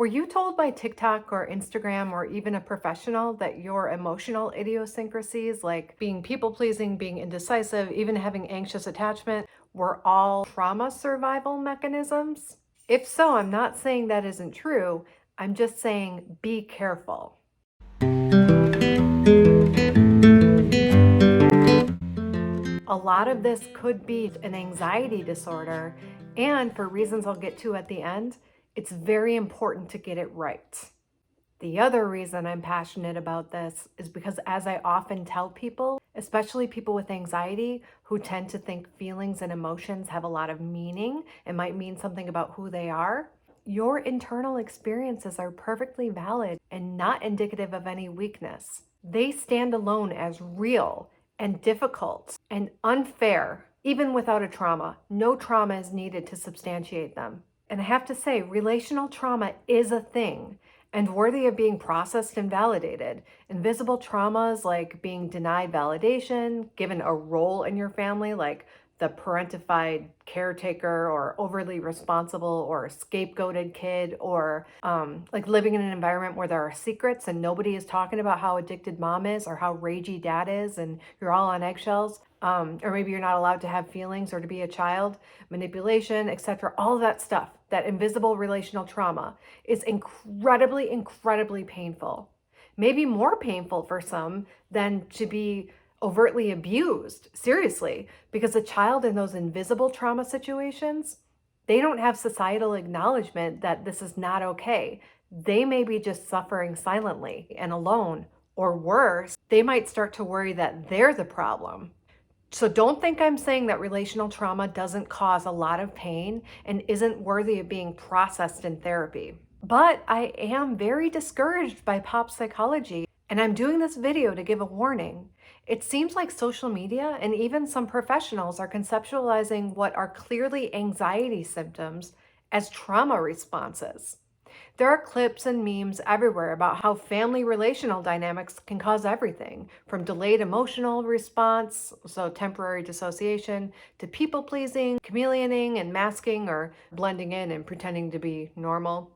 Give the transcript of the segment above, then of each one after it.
Were you told by TikTok or Instagram or even a professional that your emotional idiosyncrasies, like being people-pleasing, being indecisive, even having anxious attachment, were all trauma survival mechanisms? If so, I'm not saying that isn't true. I'm just saying be careful. A lot of this could be an anxiety disorder, and for reasons I'll get to at the end, it's very important to get it right. The other reason I'm passionate about this is because, as I often tell people, especially people with anxiety who tend to think feelings and emotions have a lot of meaning and might mean something about who they are, your internal experiences are perfectly valid and not indicative of any weakness. They stand alone as real and difficult and unfair, even without a trauma. No trauma is needed to substantiate them. And I have to say, relational trauma is a thing and worthy of being processed and validated. Invisible traumas like being denied validation, given a role in your family, like the parentified caretaker or overly responsible or scapegoated kid, or like living in an environment where there are secrets and nobody is talking about how addicted mom is or how ragey dad is and you're all on eggshells. Or maybe you're not allowed to have feelings or to be a child, manipulation, etc. All of that stuff, that invisible relational trauma is incredibly, incredibly painful. Maybe more painful for some than to be overtly abused, seriously, because a child in those invisible trauma situations, they don't have societal acknowledgement that this is not okay. They may be just suffering silently and alone, or worse, they might start to worry that they're the problem. So don't think I'm saying that relational trauma doesn't cause a lot of pain and isn't worthy of being processed in therapy. But I am very discouraged by pop psychology, and I'm doing this video to give a warning. It seems like social media and even some professionals are conceptualizing what are clearly anxiety symptoms as trauma responses. There are clips and memes everywhere about how family relational dynamics can cause everything from delayed emotional response, so temporary dissociation, to people pleasing, chameleoning and masking or blending in and pretending to be normal,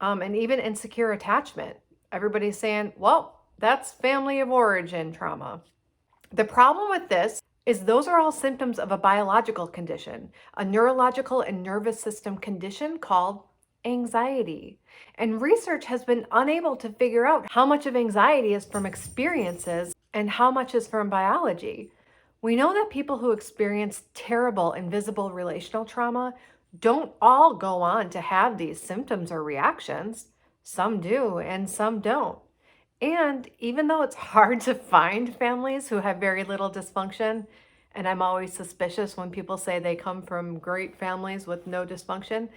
and even insecure attachment. Everybody's saying, well, that's family of origin trauma. The problem with this is those are all symptoms of a biological condition, a neurological and nervous system condition called anxiety. And research has been unable to figure out how much of anxiety is from experiences and how much is from biology. We know that people who experience terrible invisible relational trauma don't all go on to have these symptoms or reactions. Some do and some don't. And even though it's hard to find families who have very little dysfunction, and I'm always suspicious when people say they come from great families with no dysfunction,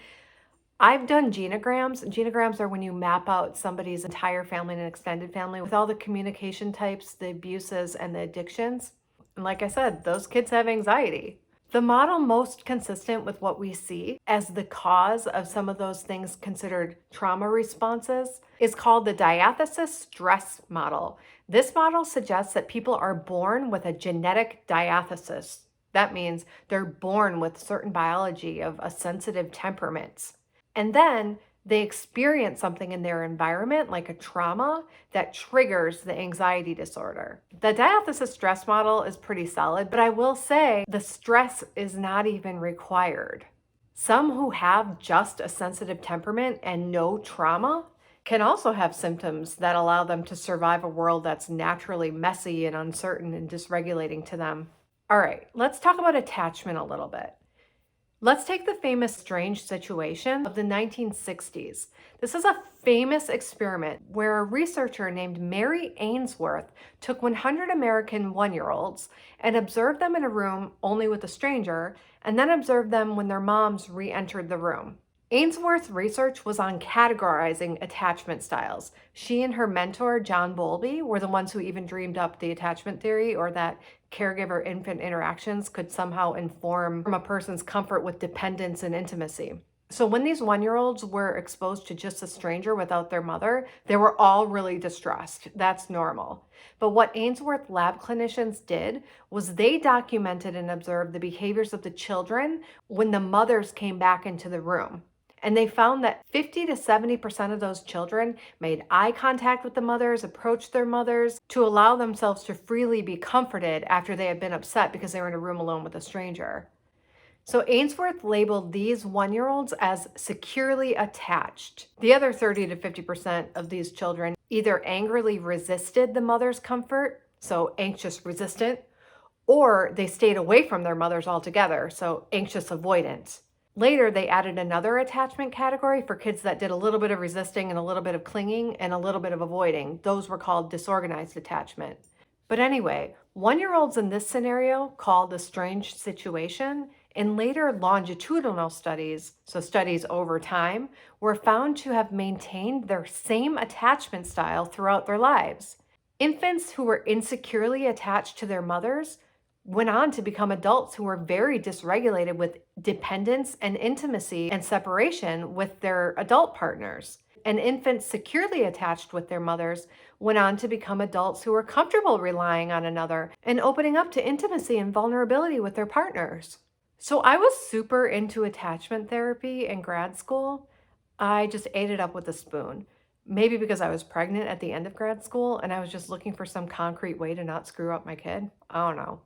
I've done genograms. Genograms are when you map out somebody's entire family and extended family with all the communication types, the abuses, and the addictions. And like I said, those kids have anxiety. The model most consistent with what we see as the cause of some of those things considered trauma responses is called the diathesis-stress model. This model suggests that people are born with a genetic diathesis. That means they're born with certain biology of a sensitive temperament. And then they experience something in their environment, like a trauma, that triggers the anxiety disorder. The diathesis-stress model is pretty solid, but I will say the stress is not even required. Some who have just a sensitive temperament and no trauma can also have symptoms that allow them to survive a world that's naturally messy and uncertain and dysregulating to them. All right, let's talk about attachment a little bit. Let's take the famous strange situation of the 1960s. This is a famous experiment where a researcher named Mary Ainsworth took 100 American one-year-olds and observed them in a room only with a stranger, and then observed them when their moms re-entered the room. Ainsworth's research was on categorizing attachment styles. She and her mentor, John Bowlby, were the ones who even dreamed up the attachment theory, or that caregiver-infant interactions could somehow inform a person's comfort with dependence and intimacy. So when these one-year-olds were exposed to just a stranger without their mother, they were all really distressed. That's normal. But what Ainsworth lab clinicians did was they documented and observed the behaviors of the children when the mothers came back into the room. And they found that 50 to 70% of those children made eye contact with the mothers, approached their mothers to allow themselves to freely be comforted after they had been upset because they were in a room alone with a stranger. So Ainsworth labeled these 1-year-olds as securely attached. The other 30 to 50% of these children either angrily resisted the mother's comfort, so anxious resistant, or they stayed away from their mothers altogether, so anxious avoidant. Later, they added another attachment category for kids that did a little bit of resisting and a little bit of clinging and a little bit of avoiding. Those were called disorganized attachment. But anyway, 1-year-olds in this scenario, called the strange situation, in later longitudinal studies, so studies over time, were found to have maintained their same attachment style throughout their lives. Infants who were insecurely attached to their mothers went on to become adults who were very dysregulated with dependence and intimacy and separation with their adult partners. And infants securely attached with their mothers went on to become adults who were comfortable relying on another and opening up to intimacy and vulnerability with their partners. So I was super into attachment therapy in grad school. I just ate it up with a spoon. Maybe because I was pregnant at the end of grad school and I was just looking for some concrete way to not screw up my kid. I don't know.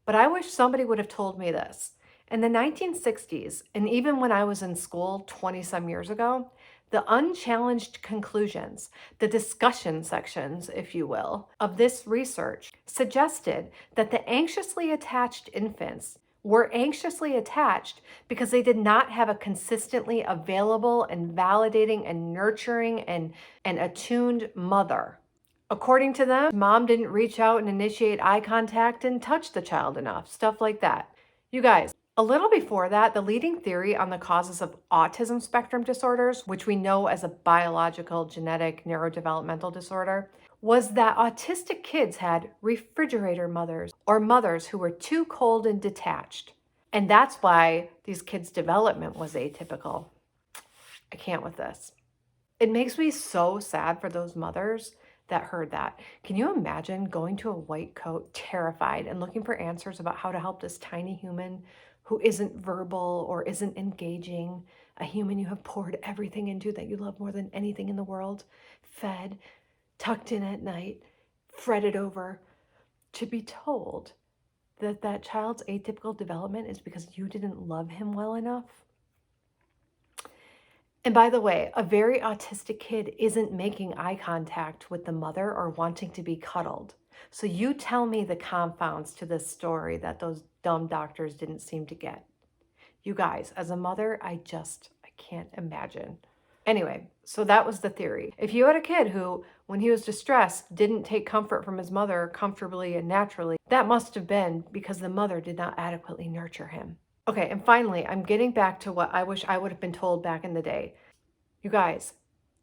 But I wish somebody would have told me this. In the 1960s, and even when I was in school 20 some years ago, the unchallenged conclusions, the discussion sections, if you will, of this research suggested that the anxiously attached infants were anxiously attached because they did not have a consistently available and validating and nurturing and attuned mother. According to them, mom didn't reach out and initiate eye contact and touch the child enough, stuff like that. You guys, a little before that, the leading theory on the causes of autism spectrum disorders, which we know as a biological genetic neurodevelopmental disorder, was that autistic kids had refrigerator mothers or mothers who were too cold and detached. And that's why these kids' development was atypical. I can't with this. It makes me so sad for those mothers that heard that. Can you imagine going to a white coat terrified and looking for answers about how to help this tiny human who isn't verbal or isn't engaging, a human you have poured everything into that you love more than anything in the world, fed, tucked in at night, fretted over, to be told that that child's atypical development is because you didn't love him well enough? And by the way, a very autistic kid isn't making eye contact with the mother or wanting to be cuddled. So you tell me the confounds to this story that those dumb doctors didn't seem to get. You guys, as a mother, I can't imagine. Anyway, so that was the theory. If you had a kid who, when he was distressed, didn't take comfort from his mother comfortably and naturally, that must have been because the mother did not adequately nurture him. Okay, and finally, I'm getting back to what I wish I would have been told back in the day. You guys,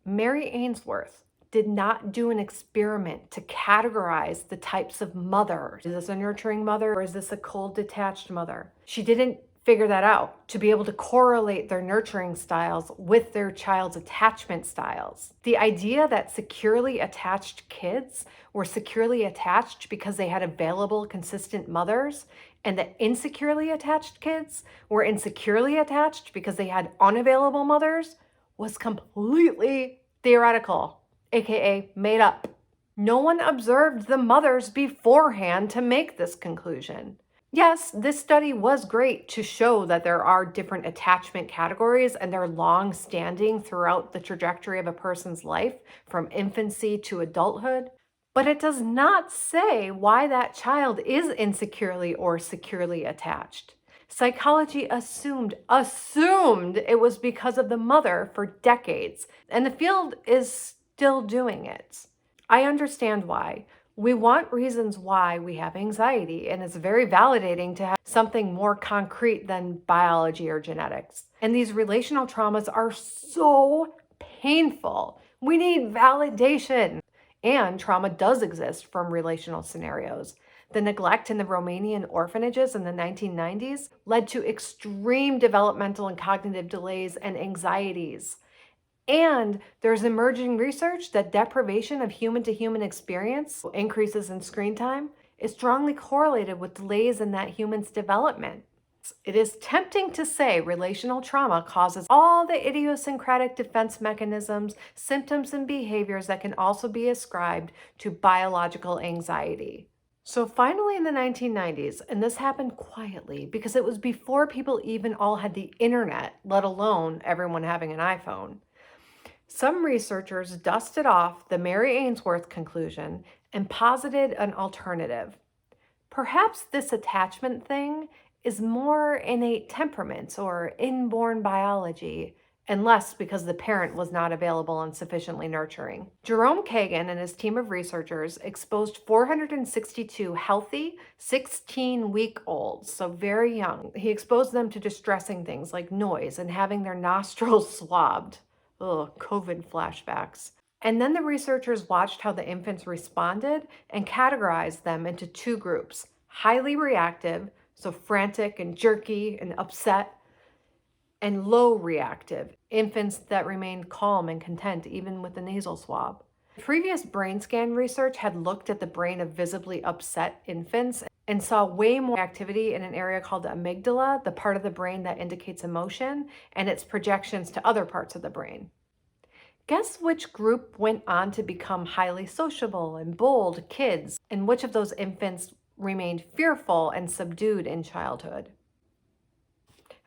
Mary Ainsworth did not do an experiment to categorize the types of mothers. Is this a nurturing mother or is this a cold, detached mother? She didn't figure that out to be able to correlate their nurturing styles with their child's attachment styles. The idea that securely attached kids were securely attached because they had available, consistent mothers, and that insecurely attached kids were insecurely attached because they had unavailable mothers was completely theoretical, aka made up. No one observed the mothers beforehand to make this conclusion. Yes, this study was great to show that there are different attachment categories and they're long-standing throughout the trajectory of a person's life from infancy to adulthood, but it does not say why that child is insecurely or securely attached. Psychology assumed it was because of the mother for decades, and the field is still doing it. I understand why. We want reasons why we have anxiety, and it's very validating to have something more concrete than biology or genetics. And these relational traumas are so painful. We need validation. And trauma does exist from relational scenarios. The neglect in the Romanian orphanages in the 1990s led to extreme developmental and cognitive delays and anxieties. And there's emerging research that deprivation of human-to-human experience, increases in screen time, is strongly correlated with delays in that human's development. It is tempting to say relational trauma causes all the idiosyncratic defense mechanisms, symptoms, and behaviors that can also be ascribed to biological anxiety. So finally in the 1990s, and this happened quietly because it was before people even all had the internet, let alone everyone having an iPhone. Some researchers dusted off the Mary Ainsworth conclusion and posited an alternative. Perhaps this attachment thing is more innate temperament or inborn biology, and less because the parent was not available and sufficiently nurturing. Jerome Kagan and his team of researchers exposed 462 healthy 16-week-olds, so very young. He exposed them to distressing things like noise and having their nostrils swabbed. Ugh, COVID flashbacks. And then the researchers watched how the infants responded and categorized them into two groups: highly reactive, so frantic and jerky and upset, and low reactive, infants that remained calm and content even with the nasal swab. Previous brain scan research had looked at the brain of visibly upset infants and saw way more activity in an area called the amygdala, the part of the brain that indicates emotion, and its projections to other parts of the brain. Guess which group went on to become highly sociable and bold kids, and which of those infants remained fearful and subdued in childhood?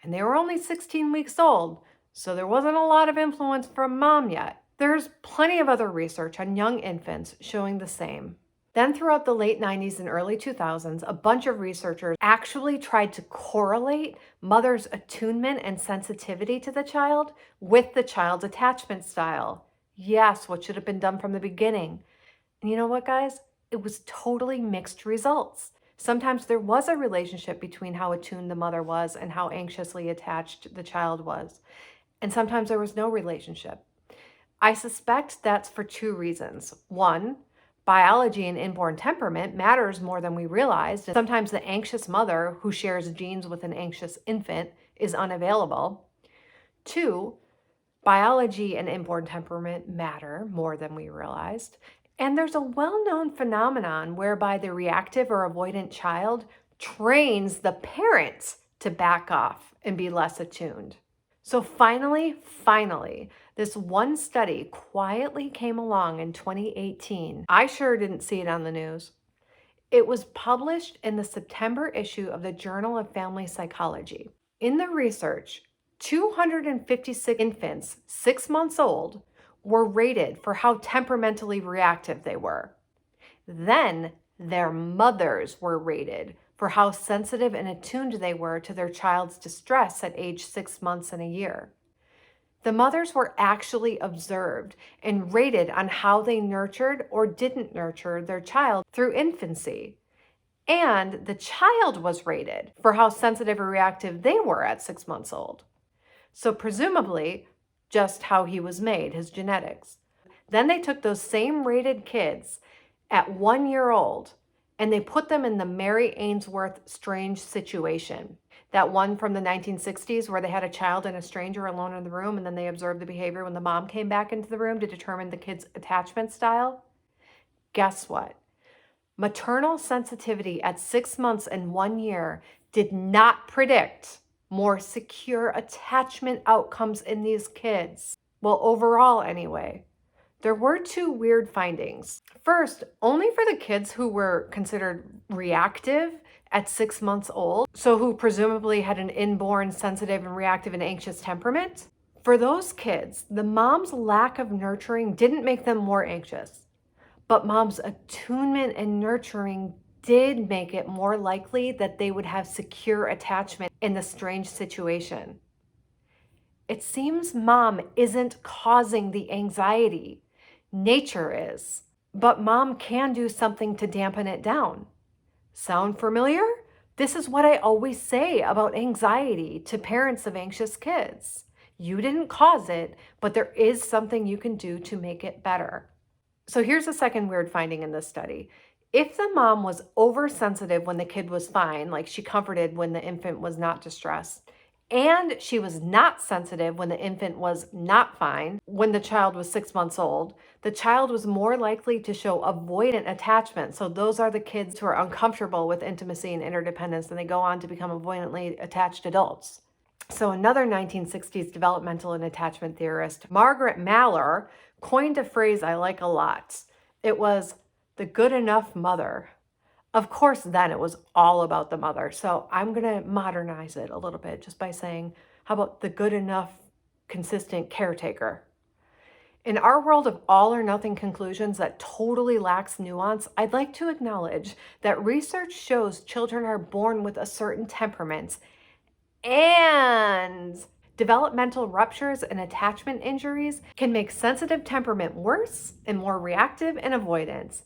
And they were only 16 weeks old, so there wasn't a lot of influence from mom yet. There's plenty of other research on young infants showing the same. Then throughout the late 90s and early 2000s, a bunch of researchers actually tried to correlate mother's attunement and sensitivity to the child with the child's attachment style. Yes, what should have been done from the beginning. And you know what, guys? It was totally mixed results. Sometimes there was a relationship between how attuned the mother was and how anxiously attached the child was. And sometimes there was no relationship. I suspect that's for two reasons. One, biology and inborn temperament matters more than we realized. And sometimes the anxious mother who shares genes with an anxious infant is unavailable. Two, biology and inborn temperament matter more than we realized. And there's a well-known phenomenon whereby the reactive or avoidant child trains the parents to back off and be less attuned. So finally, this one study quietly came along in 2018. I sure didn't see it on the news. It was published in the September issue of the Journal of Family Psychology. In the research, 256 infants 6 months old were rated for how temperamentally reactive they were. Then their mothers were rated for how sensitive and attuned they were to their child's distress at age 6 months and a year. The mothers were actually observed and rated on how they nurtured or didn't nurture their child through infancy. And the child was rated for how sensitive or reactive they were at 6 months old. So presumably, just how he was made, his genetics. Then they took those same rated kids at 1 year old and they put them in the Mary Ainsworth strange situation. That one from the 1960s where they had a child and a stranger alone in the room and then they observed the behavior when the mom came back into the room to determine the kid's attachment style. Guess what? Maternal sensitivity at 6 months and 1 year did not predict more secure attachment outcomes in these kids. Well, overall anyway. There were two weird findings. First, only for the kids who were considered reactive at 6 months old, so who presumably had an inborn sensitive and reactive and anxious temperament. For those kids, the mom's lack of nurturing didn't make them more anxious, but mom's attunement and nurturing did make it more likely that they would have secure attachment in the strange situation. It seems mom isn't causing the anxiety. Nature is. But mom can do something to dampen it down. Sound familiar? This is what I always say about anxiety to parents of anxious kids. You didn't cause it, but there is something you can do to make it better. So here's a second weird finding in this study. If the mom was oversensitive when the kid was fine, like she comforted when the infant was not distressed, and she was not sensitive when the infant was not fine, when the child was 6 months old, the child was more likely to show avoidant attachment. So those are the kids who are uncomfortable with intimacy and interdependence, and they go on to become avoidantly attached adults. So another 1960s developmental and attachment theorist, Margaret Maller, coined a phrase I like a lot. It was the good enough mother. Of course, then it was all about the mother. So I'm going to modernize it a little bit just by saying, how about the good enough, consistent caretaker? In our world of all or nothing conclusions that totally lacks nuance, I'd like to acknowledge that research shows children are born with a certain temperament and developmental ruptures and attachment injuries can make sensitive temperament worse and more reactive and avoidant.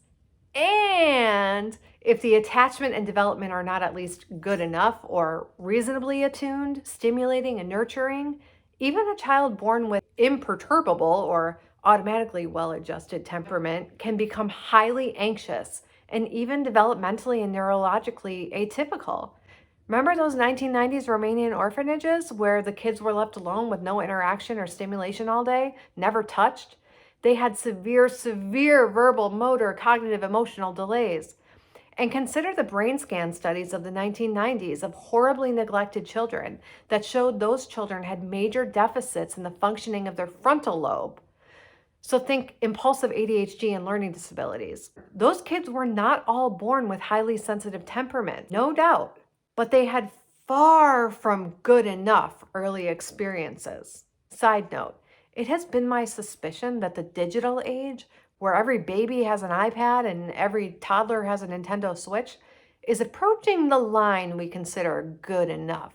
And if the attachment and development are not at least good enough or reasonably attuned, stimulating, and nurturing, even a child born with imperturbable or automatically well-adjusted temperament can become highly anxious and even developmentally and neurologically atypical. Remember those 1990s Romanian orphanages where the kids were left alone with no interaction or stimulation all day, never touched? They had severe verbal, motor, cognitive, emotional delays. And consider the brain scan studies of the 1990s of horribly neglected children that showed those children had major deficits in the functioning of their frontal lobe. So think impulsive ADHD and learning disabilities. Those kids were not all born with highly sensitive temperament, no doubt, but they had far from good enough early experiences. Side note, it has been my suspicion that the digital age, where every baby has an iPad and every toddler has a Nintendo Switch, is approaching the line we consider good enough.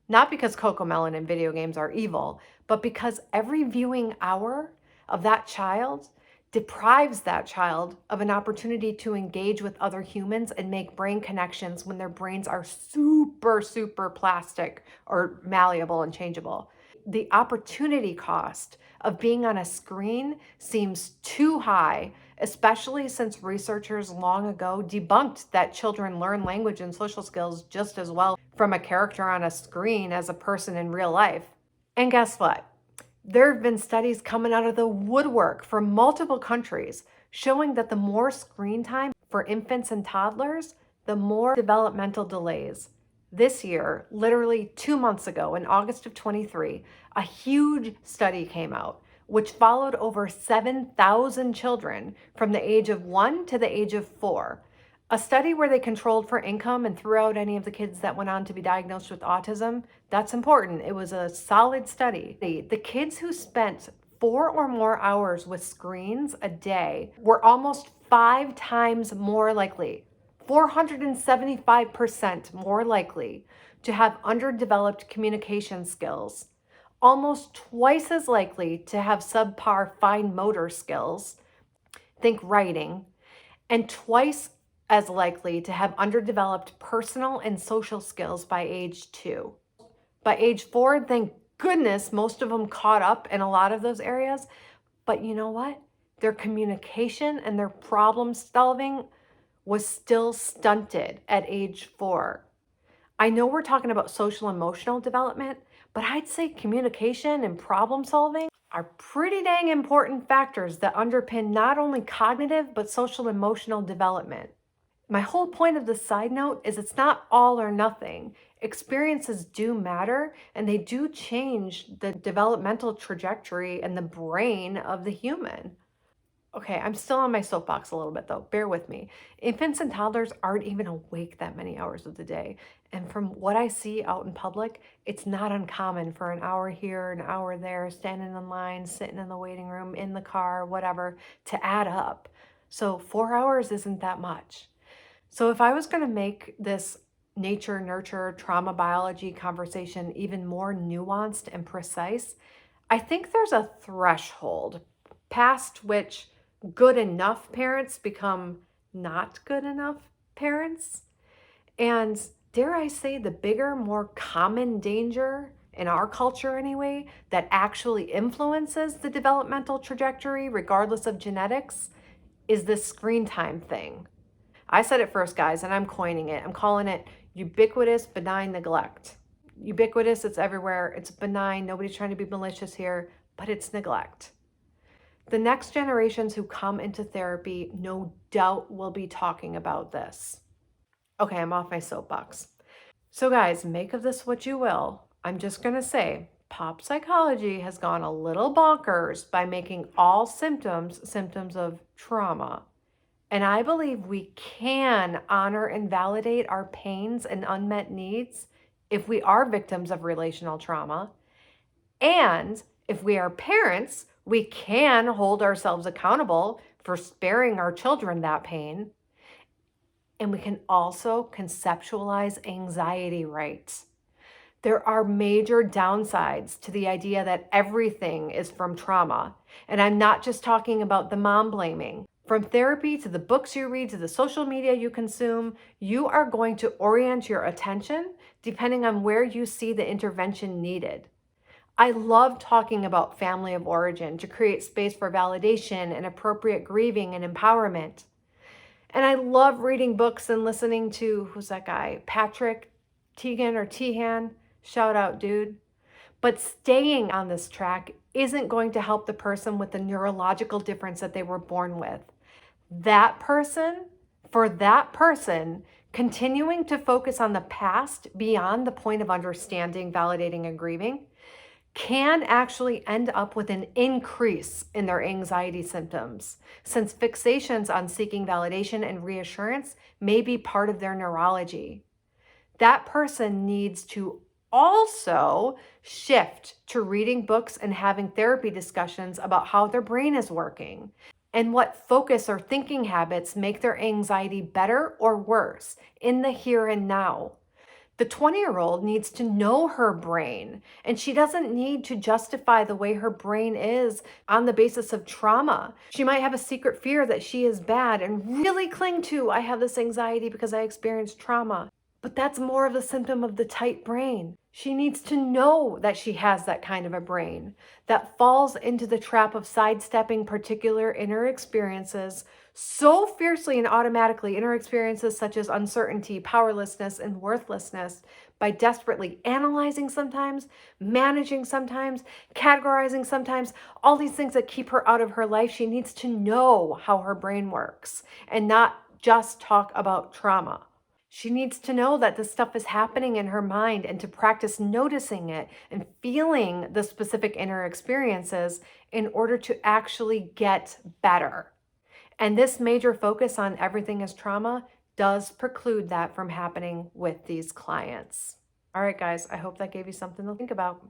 Not because Cocomelon and video games are evil, but because every viewing hour of that child deprives that child of an opportunity to engage with other humans and make brain connections when their brains are super plastic or malleable and changeable. The opportunity cost of being on a screen seems too high, especially since researchers long ago debunked that children learn language and social skills just as well from a character on a screen as a person in real life. And guess what? There have been studies coming out of the woodwork from multiple countries showing that the more screen time for infants and toddlers, the more developmental delays. This year, literally 2 months ago, in August of 23, a huge study came out which followed over 7,000 children from the age of 1 to the age of 4. A study where they controlled for income and threw out any of the kids that went on to be diagnosed with autism. That's important. It was a solid study. The kids who spent 4 or more hours with screens a day were almost 5 times more likely, 475% more likely to have underdeveloped communication skills, almost twice as likely to have subpar fine motor skills, think writing, and twice as likely to have underdeveloped personal and social skills by age 2. By age 4, thank goodness, most of them caught up in a lot of those areas. But you know what? Their communication and their problem solving was still stunted at age 4. I know we're talking about social emotional development, but I'd say communication and problem solving are pretty dang important factors that underpin not only cognitive but social emotional development. My whole point of this side note is it's not all or nothing. Experiences do matter and they do change the developmental trajectory and the brain of the human. Okay, I'm still on my soapbox a little bit though, bear with me. Infants and toddlers aren't even awake that many hours of the day. And from what I see out in public, it's not uncommon for an hour here, an hour there, standing in line, sitting in the waiting room, in the car, whatever, to add up. So 4 hours isn't that much. So if I was going to make this nature, nurture, trauma biology conversation even more nuanced and precise, I think there's a threshold past which good enough parents become not good enough parents. And dare I say, the bigger, more common danger in our culture anyway, that actually influences the developmental trajectory, regardless of genetics, is this screen time thing. I said it first, guys, and I'm coining it. I'm calling it ubiquitous benign neglect. ubiquitous, it's everywhere, it's benign, nobody's trying to be malicious here, but it's neglect. The next generations who come into therapy, no doubt, will be talking about this. Okay, I'm off my soapbox. So, guys, make of this what you will. I'm just going to say pop psychology has gone a little bonkers by making all symptoms symptoms of trauma. And I believe we can honor and validate our pains and unmet needs if we are victims of relational trauma. And if we are parents, we can hold ourselves accountable for sparing our children that pain. And we can also conceptualize anxiety right. There are major downsides to the idea that everything is from trauma. And I'm not just talking about the mom blaming. From therapy to the books you read to the social media you consume, you are going to orient your attention depending on where you see the intervention needed. I love talking about family of origin to create space for validation and appropriate grieving and empowerment. And I love reading books and listening to, who's that guy? Patrick Teagan or Tehan? Shout out, dude. But staying on this track isn't going to help the person with the neurological difference that they were born with. For that person, continuing to focus on the past beyond the point of understanding, validating, and grieving can actually end up with an increase in their anxiety symptoms, since fixations on seeking validation and reassurance may be part of their neurology. That person needs to also shift to reading books and having therapy discussions about how their brain is working and what focus or thinking habits make their anxiety better or worse in the here and now. The 20-year-old needs to know her brain, and she doesn't need to justify the way her brain is on the basis of trauma. She might have a secret fear that she is bad and really cling to, I have this anxiety because I experienced trauma. But that's more of a symptom of the tight brain. She needs to know that she has that kind of a brain that falls into the trap of sidestepping particular inner experiences so fiercely and automatically, inner experiences such as uncertainty, powerlessness, and worthlessness, by desperately analyzing sometimes, managing sometimes, categorizing sometimes, all these things that keep her out of her life. She needs to know how her brain works and not just talk about trauma. She needs to know that this stuff is happening in her mind and to practice noticing it and feeling the specific inner experiences in order to actually get better. And this major focus on everything as trauma does preclude that from happening with these clients. All right, guys, I hope that gave you something to think about.